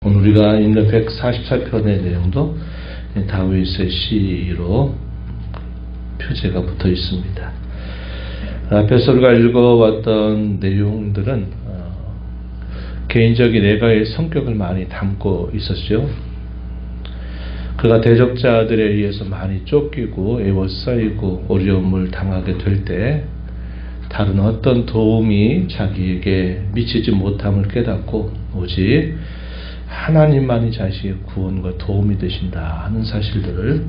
오늘 우리가 읽는 144편의 내용도 다윗의 시로 표제가 붙어 있습니다. 앞에서 우리가 읽어왔던 내용들은 개인적인 내가의 성격을 많이 담고 있었죠. 그가 대적자들에 의해서 많이 쫓기고 애워싸이고 어려움을 당하게 될 때 다른 어떤 도움이 자기에게 미치지 못함을 깨닫고 오직 하나님만이 자신의 구원과 도움이 되신다 하는 사실들을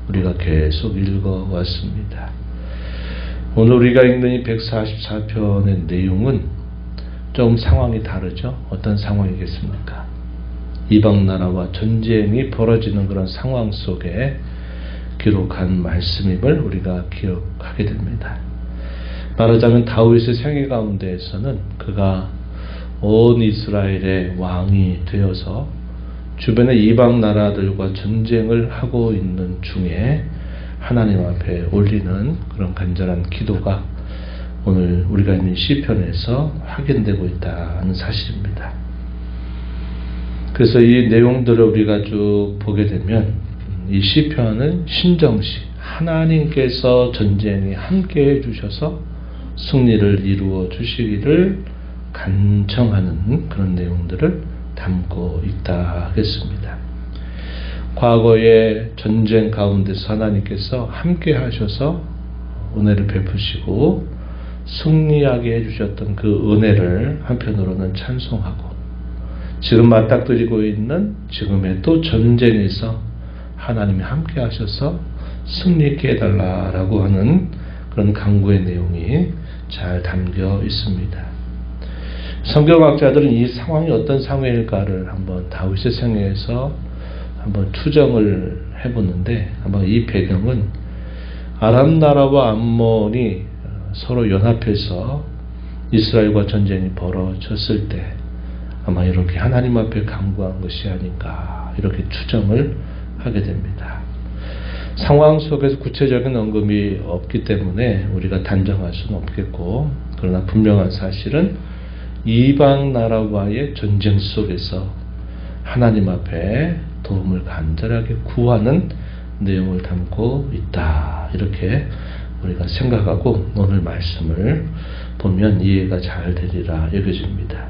우리가 계속 읽어왔습니다. 오늘 우리가 읽는 이 144편의 내용은 좀 상황이 다르죠. 어떤 상황이겠습니까? 이방 나라와 전쟁이 벌어지는 그런 상황 속에 기록한 말씀임을 우리가 기억하게 됩니다. 말하자면 다윗의 생애 가운데에서는 그가 온 이스라엘의 왕이 되어서 주변의 이방 나라들과 전쟁을 하고 있는 중에 하나님 앞에 올리는 그런 간절한 기도가 오늘 우리가 있는 시편에서 확인되고 있다는 사실입니다. 그래서 이 내용들을 우리가 쭉 보게 되면 이 시편은 신정시 하나님께서 전쟁에 함께해 주셔서 승리를 이루어 주시기를 간청하는 그런 내용들을 담고 있다 하겠습니다. 과거의 전쟁 가운데서 하나님께서 함께 하셔서 은혜를 베푸시고 승리하게 해주셨던 그 은혜를 한편으로는 찬송하고 지금 맞닥뜨리고 있는 지금의 또 전쟁에서 하나님이 함께 하셔서 승리케 해달라라고 하는 그런 간구의 내용이 잘 담겨 있습니다. 성경학자들은 이 상황이 어떤 상황일까를 한번 다윗의 생애에서 한번 추정을 해보는데 아마 이 배경은 아람 나라와 암몬이 서로 연합해서 이스라엘과 전쟁이 벌어졌을 때 아마 이렇게 하나님 앞에 간구한 것이 아닌가 이렇게 추정을 하게 됩니다. 상황 속에서 구체적인 언급이 없기 때문에 우리가 단정할 수는 없겠고 그러나 분명한 사실은 이방 나라와의 전쟁 속에서 하나님 앞에 도움을 간절하게 구하는 내용을 담고 있다 이렇게 우리가 생각하고 오늘 말씀을 보면 이해가 잘 되리라 여겨집니다.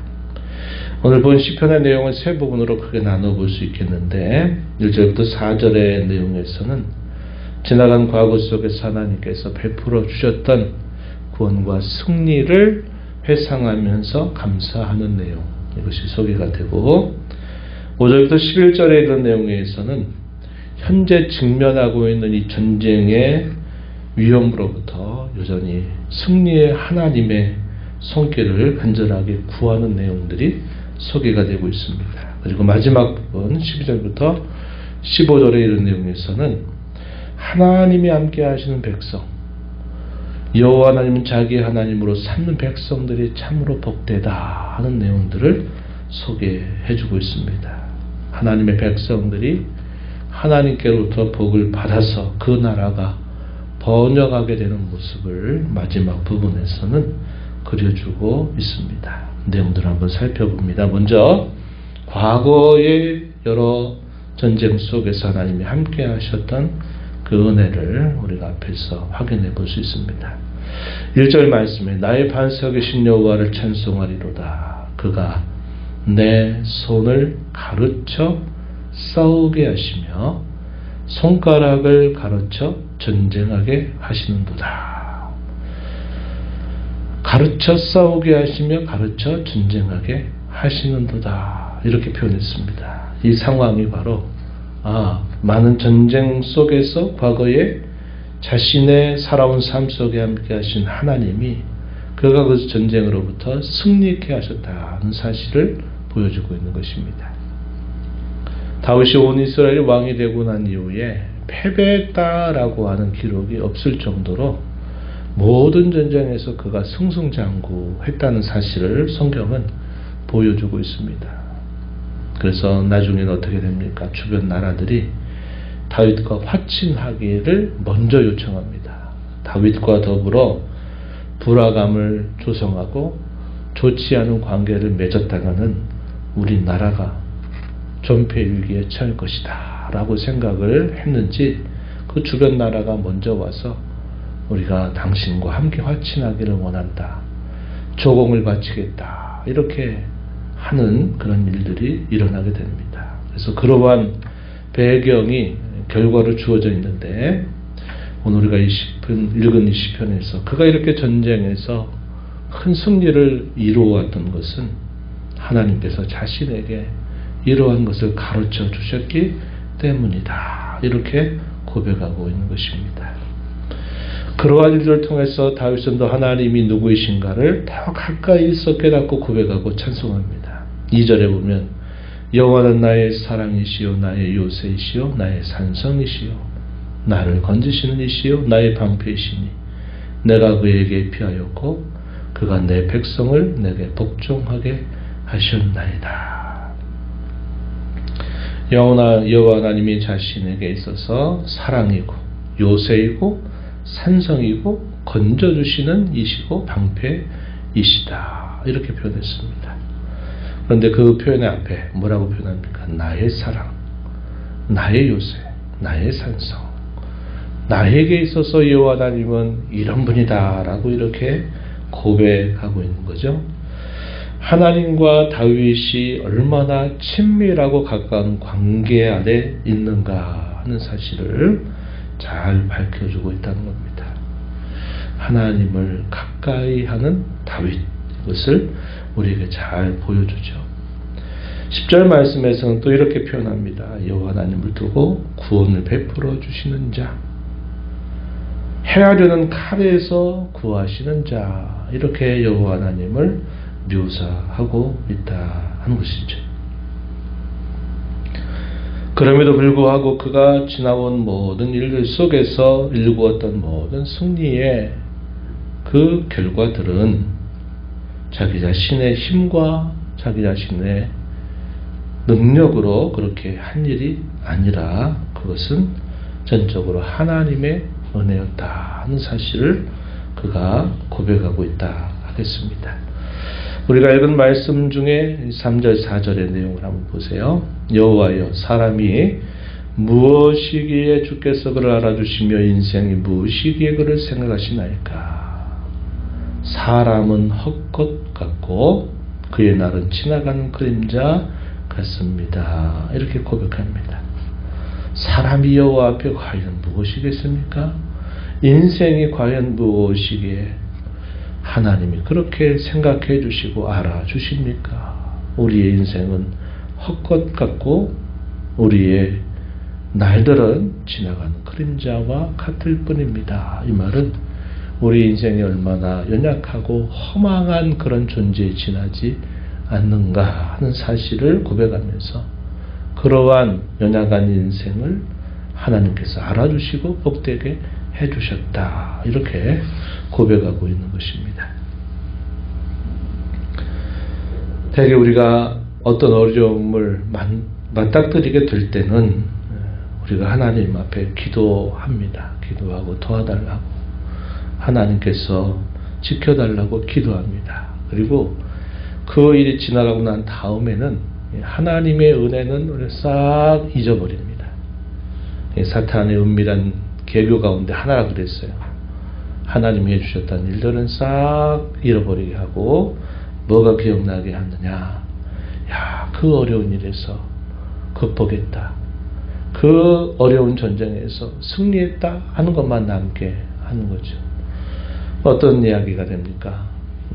오늘 본 시편의 내용은 세 부분으로 크게 나눠볼 수 있겠는데 1절부터 4절의 내용에서는 지나간 과거 속에서 하나님께서 베풀어 주셨던 구원과 승리를 회상하면서 감사하는 내용 이것이 소개가 되고 5절부터 11절에 이런 내용에서는 현재 직면하고 있는 이 전쟁의 위험으로부터 여전히 승리의 하나님의 손길을 간절하게 구하는 내용들이 소개가 되고 있습니다. 그리고 마지막 부분 12절부터 15절의 이런 내용에서는 하나님이 함께 하시는 백성 여호와 하나님은 자기 하나님으로 삼는 백성들이 참으로 복되다 하는 내용들을 소개해주고 있습니다. 하나님의 백성들이 하나님께로부터 복을 받아서 그 나라가 번영하게 되는 모습을 마지막 부분에서는 그려주고 있습니다. 내용들을 한번 살펴봅니다. 먼저 과거의 여러 전쟁 속에서 하나님이 함께 하셨던 그 은혜를 우리가 앞에서 확인해 볼 수 있습니다. 1절 말씀에 나의 반석의 신 여호와를 찬송하리로다. 그가 내 손을 가르쳐 싸우게 하시며 손가락을 가르쳐 전쟁하게 하시는도다. 가르쳐 싸우게 하시며 가르쳐 전쟁하게 하시는도다. 이렇게 표현했습니다. 이 상황이 바로 많은 전쟁 속에서 과거에 자신의 살아온 삶 속에 함께 하신 하나님이 그가 그 전쟁으로부터 승리케 하셨다는 사실을 보여주고 있는 것입니다. 다윗이 온 이스라엘 왕이 되고 난 이후에 패배했다라고 하는 기록이 없을 정도로 모든 전쟁에서 그가 승승장구했다는 사실을 성경은 보여주고 있습니다. 그래서 나중에는 어떻게 됩니까? 주변 나라들이 다윗과 화친하기를 먼저 요청합니다. 다윗과 더불어 불화감을 조성하고 좋지 않은 관계를 맺었다가는 우리 나라가 전폐 위기에 처할 것이다 라고 생각을 했는지 그 주변 나라가 먼저 와서 우리가 당신과 함께 화친하기를 원한다, 조공을 바치겠다, 이렇게 하는 그런 일들이 일어나게 됩니다. 그래서 그러한 배경이 결과로 주어져 있는데, 오늘 우리가 읽은 이 시편에서 그가 이렇게 전쟁에서 큰 승리를 이루어왔던 것은 하나님께서 자신에게 이러한 것을 가르쳐 주셨기 때문이다, 이렇게 고백하고 있는 것입니다. 그러한 일들을 통해서 다윗은 또 하나님이 누구이신가를 더 가까이서 깨닫고 고백하고 찬송합니다. 2절에 보면 여호와는 나의 사랑이시요 나의 요새이시요 나의 산성이시요 나를 건지시는 이시요 나의 방패이시니 내가 그에게 피하였고 그가 내 백성을 내게 복종하게 하셨나이다. 여호와 하나님이 자신에게 있어서 사랑이고 요새이고 산성이고 건져주시는 이시고 방패이시다, 이렇게 표현했습니다. 그런데 그 표현의 앞에 뭐라고 표현합니까? 나의 사랑, 나의 요새, 나의 산성, 나에게 있어서 여호와 하나님은 이런 분이다 라고 이렇게 고백하고 있는 거죠. 하나님과 다윗이 얼마나 친밀하고 가까운 관계 안에 있는가 하는 사실을 잘 밝혀주고 있다는 겁니다. 하나님을 가까이 하는 다윗, 이것을 우리에게 잘 보여주죠. 10절 말씀에서는 또 이렇게 표현합니다. 여호와 하나님을 두고 구원을 베풀어 주시는 자, 헤아려는 칼에서 구하시는 자, 이렇게 여호와 하나님을 묘사하고 있다 하는 것이죠. 그럼에도 불구하고 그가 지나온 모든 일들 속에서 일구었던 모든 승리의 그 결과들은 자기 자신의 힘과 자기 자신의 능력으로 그렇게 한 일이 아니라 그것은 전적으로 하나님의 은혜였다 하는 사실을 그가 고백하고 있다 하겠습니다. 우리가 읽은 말씀 중에 3절 4절의 내용을 한번 보세요. 여호와여, 사람이 무엇이기에 주께서 그를 알아주시며 인생이 무엇이기에 그를 생각하시나이까. 사람은 헛것 같고 그의 날은 지나가는 그림자 같습니다, 이렇게 고백합니다. 사람이 여호와 앞에 과연 무엇이겠습니까? 인생이 과연 무엇이기에 하나님이 그렇게 생각해 주시고 알아주십니까? 우리의 인생은 헛것 같고 우리의 날들은 지나가는 그림자와 같을 뿐입니다. 이 말은 우리 인생이 얼마나 연약하고 허망한 그런 존재에 지나지 않는가 하는 사실을 고백하면서 그러한 연약한 인생을 하나님께서 알아주시고 복되게 해주셨다, 이렇게 고백하고 있는 것입니다. 대개 우리가 어떤 어려움을 맞닥뜨리게 될 때는 우리가 하나님 앞에 기도합니다. 기도하고 도와달라고, 하나님께서 지켜달라고 기도합니다. 그리고 그 일이 지나가고 난 다음에는 하나님의 은혜는 우리를 싹 잊어버립니다. 사탄의 은밀한 계교 가운데 하나라 그랬어요. 하나님이 해주셨다는 일들은 싹 잃어버리게 하고 뭐가 기억나게 하느냐, 야, 그 어려운 일에서 극복했다, 그 어려운 전쟁에서 승리했다 하는 것만 남게 하는 거죠. 어떤 이야기가 됩니까?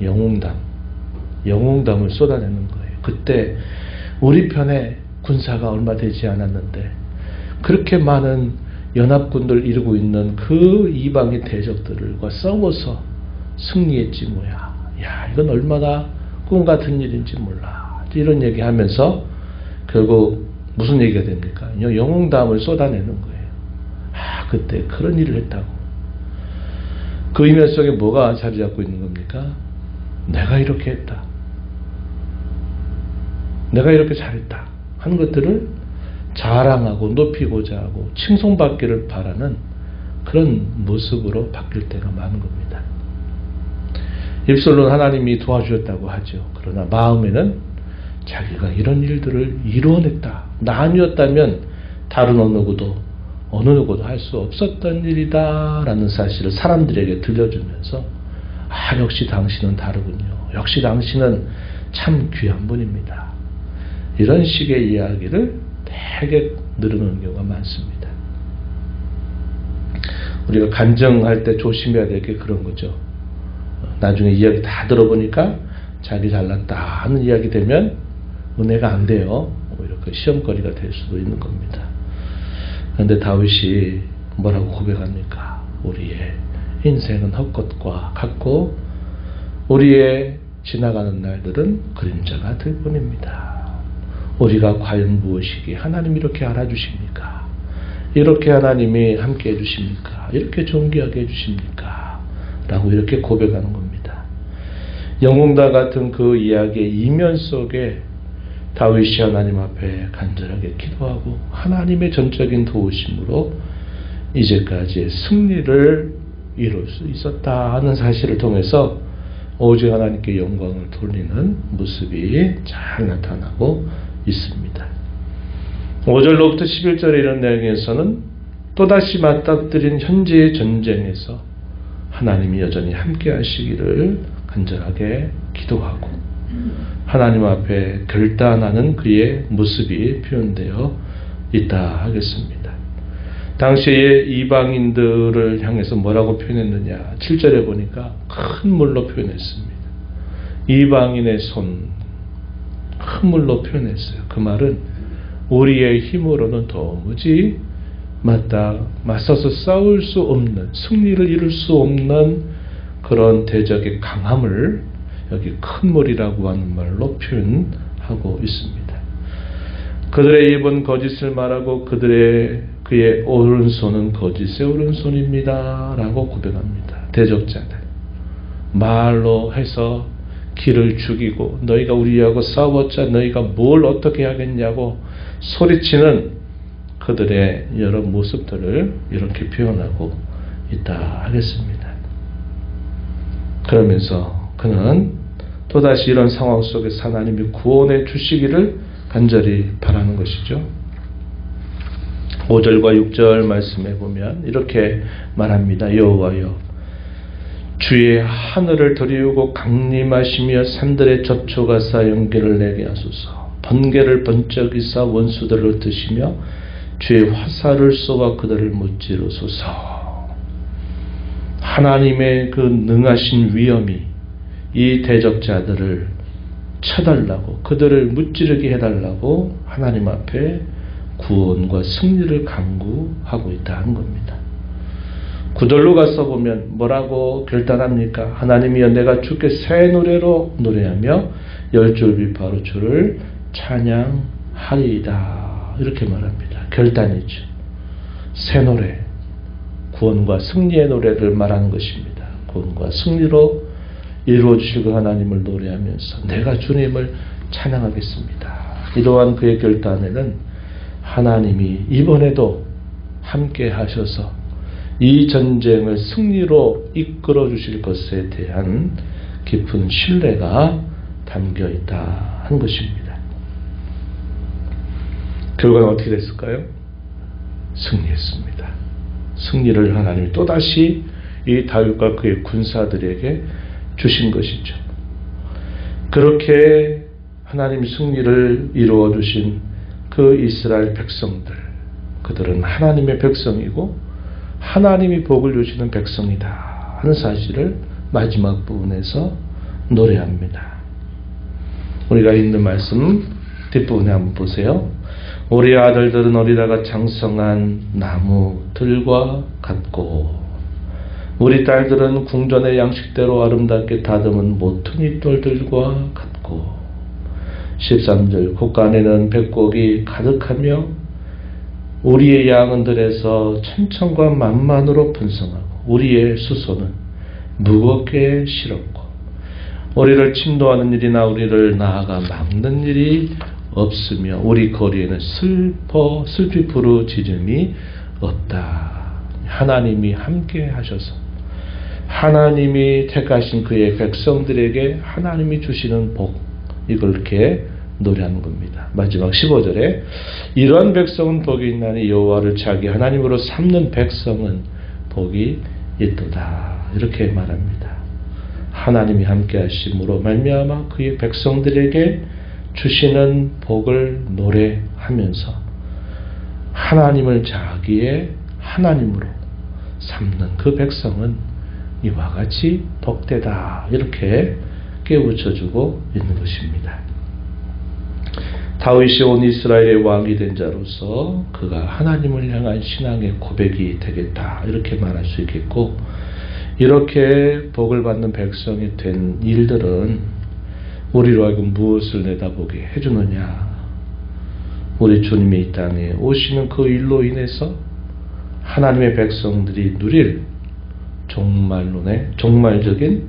영웅담을 쏟아내는 거예요. 그때 우리 편에 군사가 얼마 되지 않았는데 그렇게 많은 연합군들 이루고 있는 그 이방의 대적들과 싸워서 승리했지 뭐야. 야, 이건 얼마나 꿈 같은 일인지 몰라. 이런 얘기하면서 결국 무슨 얘기가 됩니까? 영웅담을 쏟아내는 거예요. 아, 그때 그런 일을 했다고. 그 이면 속에 뭐가 자리 잡고 있는 겁니까? 내가 이렇게 했다, 내가 이렇게 잘했다 하는 것들을 자랑하고 높이고자 하고 칭송받기를 바라는 그런 모습으로 바뀔 때가 많은 겁니다. 입술로는 하나님이 도와주셨다고 하죠. 그러나 마음에는 자기가 이런 일들을 이루어냈다 나 아니었다면 다른 어느 누구도 할 수 없었던 일이다 라는 사실을 사람들에게 들려주면서 역시 당신은 다르군요. 역시 당신은 참 귀한 분입니다. 이런 식의 이야기를 되게 늘어놓는 경우가 많습니다. 우리가 간증할 때 조심해야 될 게 그런 거죠. 나중에 이야기 다 들어보니까 자기 잘났다 하는 이야기 되면 은혜가 안 돼요. 이렇게 시험거리가 될 수도 있는 겁니다. 그런데 다윗이 뭐라고 고백합니까? 우리의 인생은 헛것과 같고 우리의 지나가는 날들은 그림자가 될 뿐입니다. 우리가 과연 무엇이기에 하나님이 이렇게 알아주십니까? 이렇게 하나님이 함께 해주십니까? 이렇게 존귀하게 해주십니까? 라고 이렇게 고백하는 겁니다. 영웅과 같은 그 이야기의 이면 속에 다윗이 하나님 앞에 간절하게 기도하고 하나님의 전적인 도우심으로 이제까지의 승리를 이룰 수 있었다 하는 사실을 통해서 오직 하나님께 영광을 돌리는 모습이 잘 나타나고 있습니다. 5절로부터 11절에 이런 내용에서는 또다시 맞닥뜨린 현재의 전쟁에서 하나님이 여전히 함께 하시기를 간절하게 기도하고 하나님 앞에 결단하는 그의 모습이 표현되어 있다 하겠습니다. 당시에 이방인들을 향해서 뭐라고 표현했느냐 7절에 보니까 큰 물로 표현했습니다. 이방인의 손 큰 물로 표현했어요. 그 말은 우리의 힘으로는 도무지 맞서서 싸울 수 없는 승리를 이룰 수 없는 그런 대적의 강함을 여기 큰 물이라고 하는 말로 표현하고 있습니다. 그들의 입은 거짓을 말하고 그의 오른손은 거짓의 오른손입니다 라고 고백합니다. 대적자들 말로 해서 길을 죽이고 너희가 우리하고 싸웠자 너희가 뭘 어떻게 하겠냐고 소리치는 그들의 여러 모습들을 이렇게 표현하고 있다 하겠습니다. 그러면서 그는 또다시 이런 상황 속에서 하나님이 구원해 주시기를 간절히 바라는 것이죠. 5절과 6절 말씀에 보면 이렇게 말합니다. 여호와여 주의 하늘을 드리우고 강림하시며 산들의 젖초가사 연기를 내게 하소서. 번개를 번쩍이사 원수들을 흩으시며 주의 화살을 쏘아 그들을 무찌르소서. 하나님의 그 능하신 위엄이 이 대적자들을 쳐달라고 그들을 무찌르게 해달라고 하나님 앞에 구원과 승리를 간구하고 있다는 겁니다. 9절로 가서 보면 뭐라고 결단합니까? 하나님이여 내가 주께 새 노래로 노래하며 열줄비파로 주를 찬양하리이다 이렇게 말합니다. 결단이죠. 새 노래 구원과 승리의 노래를 말하는 것입니다. 구원과 승리로 이루어주시고 하나님을 노래하면서 내가 주님을 찬양하겠습니다. 이러한 그의 결단에는 하나님이 이번에도 함께 하셔서 이 전쟁을 승리로 이끌어 주실 것에 대한 깊은 신뢰가 담겨 있다 한 것입니다. 결과는 어떻게 됐을까요? 승리했습니다. 승리를 하나님이 또다시 이 다윗과 그의 군사들에게 주신 것이죠. 그렇게 하나님이 승리를 이루어 주신 그 이스라엘 백성들, 그들은 하나님의 백성이고 하나님이 복을 주시는 백성이다 하는 사실을 마지막 부분에서 노래합니다. 우리가 읽는 말씀 뒷부분에 한번 보세요. 우리 아들들은 어리다가 장성한 나무들과 같고 우리 딸들은 궁전의 양식대로 아름답게 다듬은 모퉁이 돌들과 같고 13절 곳간에는 백곡이 가득하며 우리의 양은 들에서 천천과 만만으로 분성하고 우리의 수소는 무겁게 실었고 우리를 침노하는 일이나 우리를 나아가 막는 일이 없으며 우리 거리에는 슬피 부르짖음이 없다. 하나님이 함께 하셔서 하나님이 택하신 그의 백성들에게 하나님이 주시는 복 이걸 이렇게 노래하는 겁니다. 마지막 15절에 이러한 백성은 복이 있나니 여호와를 자기 하나님으로 삼는 백성은 복이 있도다. 이렇게 말합니다. 하나님이 함께 하심으로 말미암아 그의 백성들에게 주시는 복을 노래하면서 하나님을 자기의 하나님으로 삼는 그 백성은 이와 같이 복되다. 이렇게 깨우쳐주고 있는 것입니다. 다윗이 온 이스라엘의 왕이 된 자로서 그가 하나님을 향한 신앙의 고백이 되겠다. 이렇게 말할 수 있겠고, 이렇게 복을 받는 백성이 된 일들은 우리로 하여금 무엇을 내다보게 해주느냐. 우리 주님이 이 땅에 오시는 그 일로 인해서 하나님의 백성들이 누릴 종말적인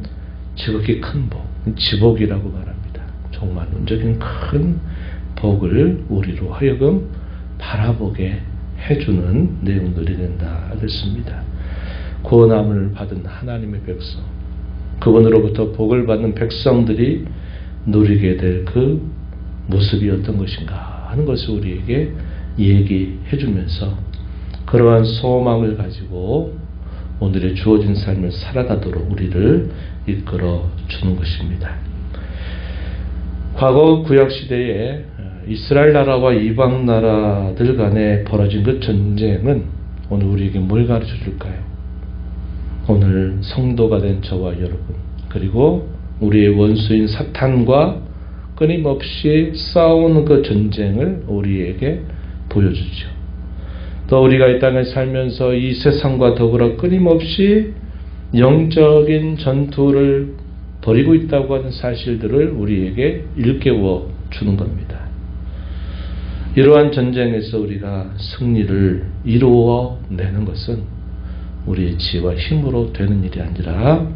지극히 큰 복, 지복이라고 말합니다. 종말론적인 큰 복을 우리로 하여금 바라보게 해주는 내용들이 된다 그랬습니다. 구원함을 받은 하나님의 백성, 그분으로부터 복을 받는 백성들이 누리게 될 그 모습이 어떤 것인가 하는 것을 우리에게 얘기해 주면서 그러한 소망을 가지고 오늘의 주어진 삶을 살아가도록 우리를 이끌어 주는 것입니다. 과거 구약시대에 이스라엘 나라와 이방 나라들 간에 벌어진 그 전쟁은 오늘 우리에게 뭘 가르쳐 줄까요? 오늘 성도가 된 저와 여러분, 그리고 우리의 원수인 사탄과 끊임없이 싸우는 그 전쟁을 우리에게 보여주죠. 또 우리가 이 땅에 살면서 이 세상과 더불어 끊임없이 영적인 전투를 벌이고 있다고 하는 사실들을 우리에게 일깨워 주는 겁니다. 이러한 전쟁에서 우리가 승리를 이루어내는 것은 우리의 지혜와 힘으로 되는 일이 아니라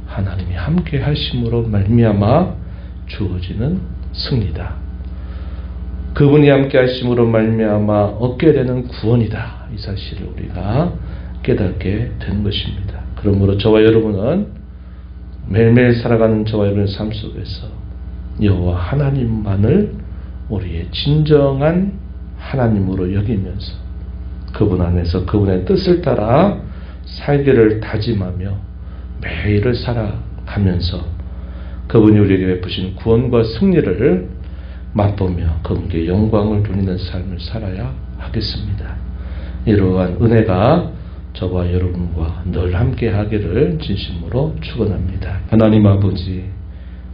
하나님이 함께 하심으로 말미암아 주어지는 승리다. 그분이 함께 하심으로 말미암아 얻게 되는 구원이다. 이 사실을 우리가 깨닫게 되는 것입니다. 그러므로 저와 여러분은 매일매일 살아가는 저와 여러분의 삶 속에서 여호와 하나님만을 우리의 진정한 하나님으로 여기면서 그분 안에서 그분의 뜻을 따라 살기를 다짐하며 매일을 살아가면서 그분이 우리에게 베푸신 구원과 승리를 맛보며 그분께 영광을 돌리는 삶을 살아야 하겠습니다. 이러한 은혜가 저와 여러분과 늘 함께 하기를 진심으로 축원합니다. 하나님 아버지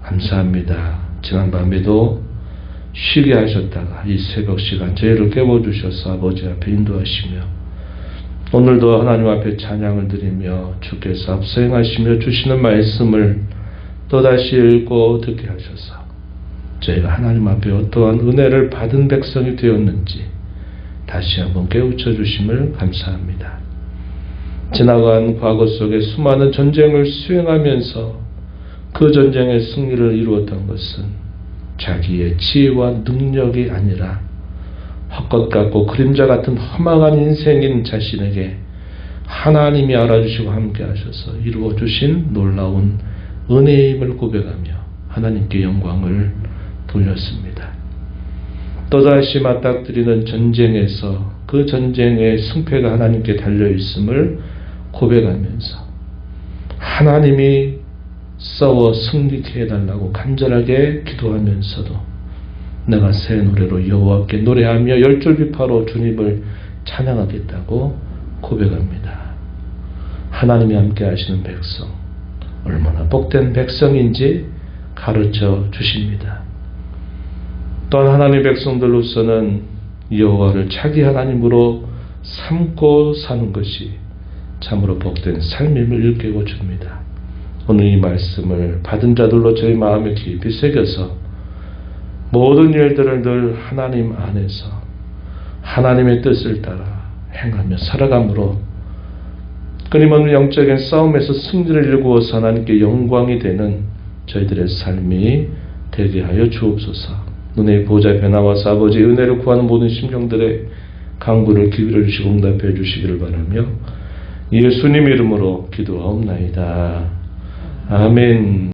감사합니다. 지난 밤에도 쉬게 하셨다가 이 새벽 시간 저희를 깨워주셔서 아버지 앞에 인도하시며 오늘도 하나님 앞에 찬양을 드리며 주께서 앞서 행하시며 주시는 말씀을 또다시 읽고 듣게 하셔서 저희가 하나님 앞에 어떠한 은혜를 받은 백성이 되었는지 다시 한번 깨우쳐 주심을 감사합니다. 지나간 과거 속에 수많은 전쟁을 수행하면서 그 전쟁의 승리를 이루었던 것은 자기의 지혜와 능력이 아니라 헛것 같고 그림자 같은 허망한 인생인 자신에게 하나님이 알아주시고 함께 하셔서 이루어 주신 놀라운 은혜임을 고백하며 하나님께 영광을 돌렸습니다. 또다시 맞닥뜨리는 전쟁에서 그 전쟁의 승패가 하나님께 달려있음을 고백하면서 하나님이 싸워 승리케 해달라고 간절하게 기도하면서도 내가 새 노래로 여호와께 노래하며 열줄비파로 주님을 찬양하겠다고 고백합니다. 하나님이 함께 하시는 백성, 얼마나 복된 백성인지 가르쳐 주십니다. 또한 하나님의 백성들로서는 여호와를 자기 하나님으로 삼고 사는 것이 참으로 복된 삶임을 일깨워 줍니다. 오늘 이 말씀을 받은 자들로 저희 마음에 깊이 새겨서 모든 일들을 늘 하나님 안에서 하나님의 뜻을 따라 행하며 살아감으로 끊임없는 영적인 싸움에서 승리를 일구어서 하나님께 영광이 되는 저희들의 삶이 되게 하여 주옵소서. 눈의 보좌 변화와서 아버지의 은혜를 구하는 모든 심령들의 간구를 기회를 주시고 응답해 주시기를 바라며 예수님 이름으로 기도하옵나이다. 아멘.